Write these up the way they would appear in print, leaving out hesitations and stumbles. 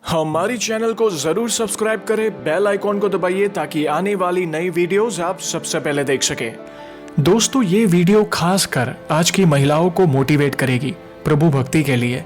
हमारी चैनल को जरूर सब्सक्राइब करें, बेल आइकॉन को दबाइए ताकि आने वाली नई वीडियोस आप सबसे पहले देख सकें। दोस्तों, ये वीडियो खासकर आज की महिलाओं को मोटिवेट करेगी प्रभु भक्ति के लिए,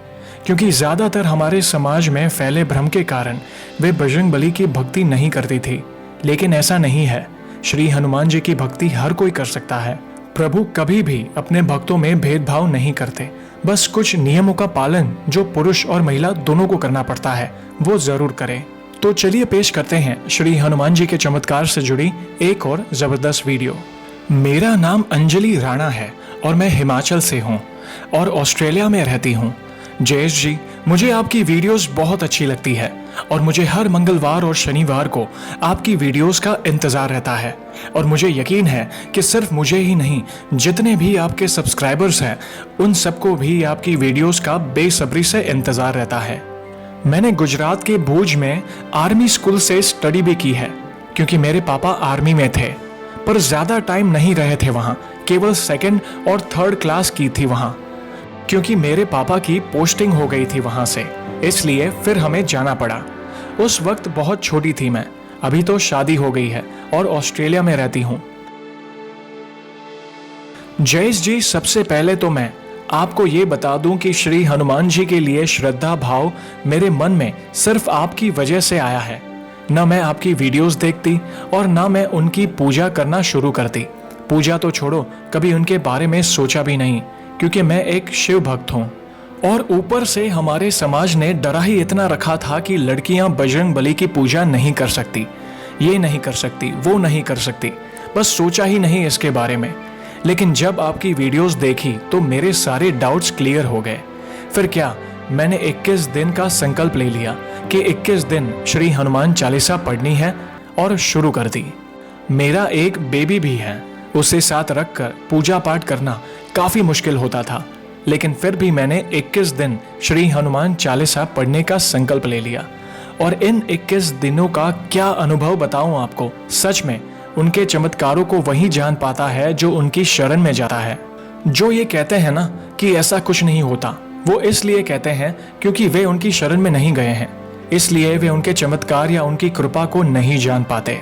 क्योंकि ज्यादातर हमारे समाज में फैले भ्रम के कारण वे बजरंग बली की भक्ति नहीं करती थी, लेकिन ऐसा नहीं है। श्री हनुमान जी की भक्ति हर कोई कर सकता है। प्रभु कभी भी अपने भक्तों में भेदभाव नहीं करते, बस कुछ नियमों का पालन जो पुरुष और महिला दोनों को करना पड़ता है वो जरूर करें। तो चलिए पेश करते हैं श्री हनुमान जी के चमत्कार से जुड़ी एक और जबरदस्त वीडियो। मेरा नाम अंजलि राणा है और मैं हिमाचल से हूँ और ऑस्ट्रेलिया में रहती हूँ। जयेश जी, मुझे आपकी वीडियोस बहुत अच्छी लगती है और मुझे हर मंगलवार और शनिवार को आपकी वीडियोस का इंतजार रहता है और मुझे यकीन है कि सिर्फ मुझे ही नहीं, जितने भी आपके सब्सक्राइबर्स हैं उन सबको भी आपकी वीडियोस का बेसब्री से इंतजार रहता है। मैंने गुजरात के भुज में आर्मी स्कूल से स्टडी भी की है, क्योंकि मेरे पापा आर्मी में थे, पर ज्यादा टाइम नहीं रहे थे वहाँ, केवल 2nd और 3rd क्लास की थी वहाँ, क्योंकि मेरे पापा की पोस्टिंग हो गई थी वहां से, इसलिए फिर हमें जाना पड़ा। उस वक्त बहुत छोटी थी मैं, अभी तो शादी हो गई है और ऑस्ट्रेलिया में रहती हूं। जयेश जी, सबसे पहले तो मैं आपको ये बता दूं कि श्री हनुमान जी के लिए श्रद्धा भाव मेरे मन में सिर्फ आपकी वजह से आया है। न मैं आपकी वीडियोस देखती और न मैं उनकी पूजा करना शुरू करती। पूजा तो छोड़ो, कभी उनके बारे में सोचा भी नहीं, क्योंकि मैं एक शिव भक्त हूँ। और ऊपर से हमारे समाज ने डरा ही इतना रखा था कि लड़कियां बजरंग बली की पूजा नहीं कर सकती, ये नहीं कर सकती, वो नहीं कर सकती, बस सोचा ही नहीं इसके बारे में। लेकिन जब आपकी वीडियोस देखी तो मेरे सारे डाउट्स क्लियर हो गए। फिर क्या, मैंने 21 दिन का संकल्प ले लिया कि 21 दिन श्री हनुमान चालीसा पढ़नी है और शुरू कर दी। मेरा एक बेबी भी है, उसे साथ रखकर पूजा पाठ करना काफी मुश्किल होता था, लेकिन फिर भी मैंने 21 दिन श्री हनुमान चालीसा पढ़ने का संकल्प ले लिया। और इन 21 दिनों का क्या अनुभव बताऊं आपको। सच में उनके चमत्कारों को वही जान पाता है जो उनकी शरण में जाता है। जो ये कहते हैं ना कि ऐसा कुछ नहीं होता, वो इसलिए कहते हैं क्योंकि वे उनकी शरण में नहीं गए हैं, इसलिए वे उनके चमत्कार या उनकी कृपा को नहीं जान पाते।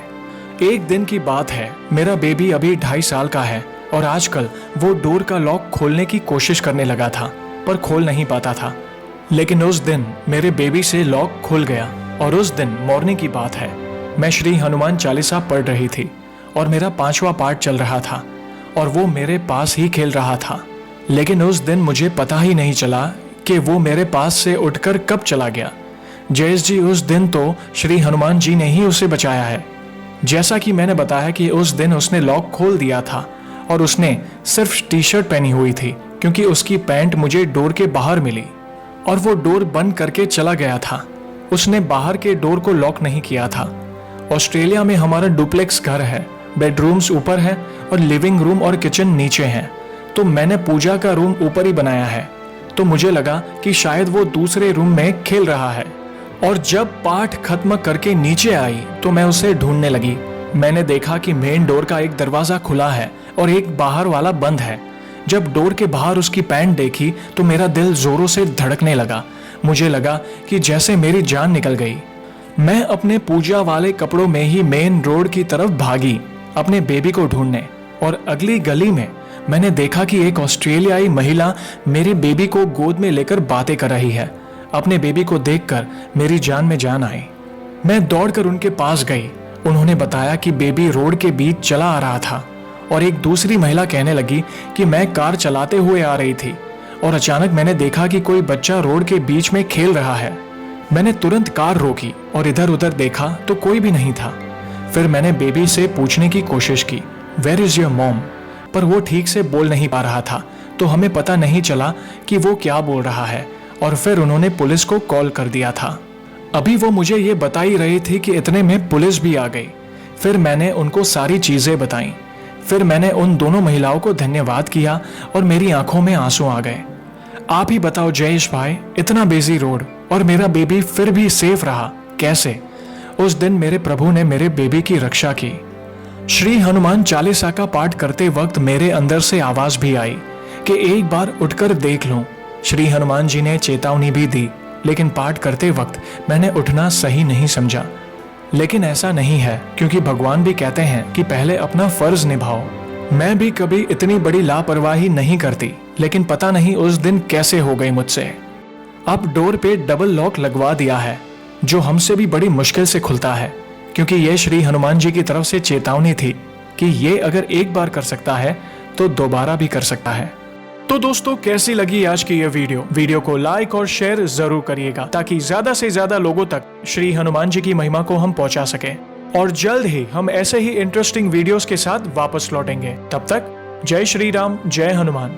एक दिन की बात है, मेरा बेबी अभी 2.5 साल का है और आजकल वो डोर का लॉक खोलने की कोशिश करने लगा था, पर खोल नहीं पाता था। लेकिन उस दिन मेरे बेबी से लॉक खुल गया और उस दिन मॉर्निंग की बात है, मैं श्री हनुमान चालीसा पढ़ रही थी और मेरा 5वां पाठ चल रहा था और वो मेरे पास ही खेल रहा था। लेकिन उस दिन मुझे पता ही नहीं चला कि वो मेरे पास से उठकर कब चला गया। जयेश जी, उस दिन तो श्री हनुमान जी ने ही उसे बचाया है। जैसा कि मैंने बताया कि उस दिन उसने लॉक खोल दिया था और उसने सिर्फ टी-शर्ट पहनी हुई थी, क्योंकि उसकी पैंट मुझे डोर के बाहर मिली और वो डोर बंद करके चला गया था। उसने बाहर के डोर को लॉक नहीं किया था। ऑस्ट्रेलिया में हमारा डुप्लेक्स घर है, बेडरूम्स ऊपर है और लिविंग रूम और किचन नीचे हैं, तो मैंने पूजा का रूम ऊपर ही बनाया है। तो मुझे लगा कि शायद वो दूसरे रूम में खेल रहा है, और जब पाठ खत्म करके नीचे आई तो मैं उसे ढूंढने लगी। मैंने देखा कि मेन डोर का एक दरवाजा खुला है और एक बाहर वाला बंद है। जब डोर के बाहर उसकी पैंट देखी तो मेरा दिल जोरों से धड़कने लगा। मुझे लगा कि जैसे मेरी जान निकल गई। मैं अपने पूजा वाले कपड़ों में ही मेन रोड की तरफ भागी अपने बेबी को ढूंढने, और अगली गली में मैंने देखा कि एक ऑस्ट्रेलियाई महिला मेरे बेबी को गोद में लेकर बातें कर रही है। अपने बेबी को देखकर मेरी जान में जान आई। मैं दौड़कर उनके पास गई। उन्होंने बताया कि बेबी रोड के बीच चला आ रहा था और एक दूसरी महिला कहने लगी कि मैं कार चलाते हुए आ रही थी और अचानक मैंने देखा कि कोई बच्चा रोड के बीच में खेल रहा है। मैंने तुरंत कार रोकी और इधर उधर देखा तो कोई भी नहीं था। फिर मैंने बेबी से पूछने की कोशिश की, वेयर इज योर मॉम, पर वो ठीक से बोल नहीं पा रहा था, तो हमें पता नहीं चला कि वो क्या बोल रहा है। और फिर उन्होंने पुलिस को कॉल कर दिया था। अभी वो मुझे ये बता ही रही थी कि इतने में पुलिस भी आ गई। फिर मैंने उनको सारी चीजें बताई। फिर मैंने उन दोनों महिलाओं को धन्यवाद किया और मेरी आंखों में आंसू आ गए। आप ही बताओ जयेश भाई, इतना बिजी रोड और मेरा बेबी फिर भी सेफ रहा, कैसे? उस दिन मेरे प्रभु ने मेरे बेबी की रक्षा की। श्री हनुमान चालीसा का पाठ करते वक्त मेरे अंदर से आवाज भी आई कि एक बार उठकर देख लूं। श्री हनुमान जी ने चेतावनी भी दी लेकिन पाठ करते वक्त मैंने उठना सही नहीं समझा। लेकिन ऐसा नहीं है, क्योंकि भगवान भी कहते हैं कि पहले अपना फर्ज निभाओ। मैं भी कभी इतनी बड़ी लापरवाही नहीं करती, लेकिन पता नहीं उस दिन कैसे हो गई मुझसे। अब डोर पे डबल लॉक लगवा दिया है, जो हमसे भी बड़ी मुश्किल से खुलता है, क्योंकि यह श्री हनुमान जी की तरफ से चेतावनी थी कि ये अगर एक बार कर सकता है तो दोबारा भी कर सकता है। तो दोस्तों, कैसी लगी आज की यह वीडियो को लाइक और शेयर जरूर करिएगा, ताकि ज्यादा से ज्यादा लोगों तक श्री हनुमान जी की महिमा को हम पहुंचा सकें। और जल्द ही हम ऐसे ही इंटरेस्टिंग वीडियोस के साथ वापस लौटेंगे। तब तक जय श्री राम, जय हनुमान।